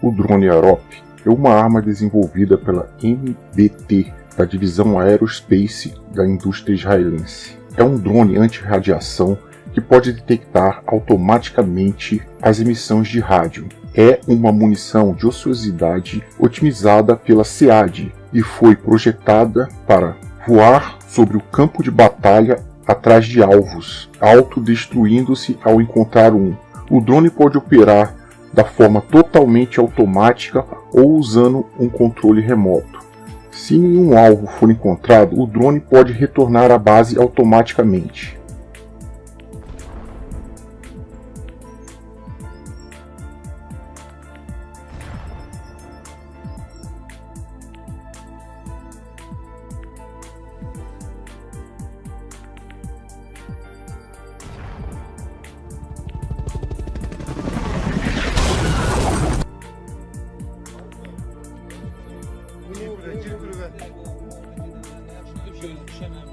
O drone Harop é uma arma desenvolvida pela MBT, da divisão Aerospace da indústria israelense. É um drone anti-radiação que pode detectar automaticamente as emissões de rádio. É uma munição de ociosidade otimizada pela SEAD e foi projetada para voar sobre o campo de batalha atrás de alvos, autodestruindo-se ao encontrar um. O drone pode operar da forma totalmente automática ou usando um controle remoto. Se nenhum alvo for encontrado, o drone pode retornar à base automaticamente. Düşemem.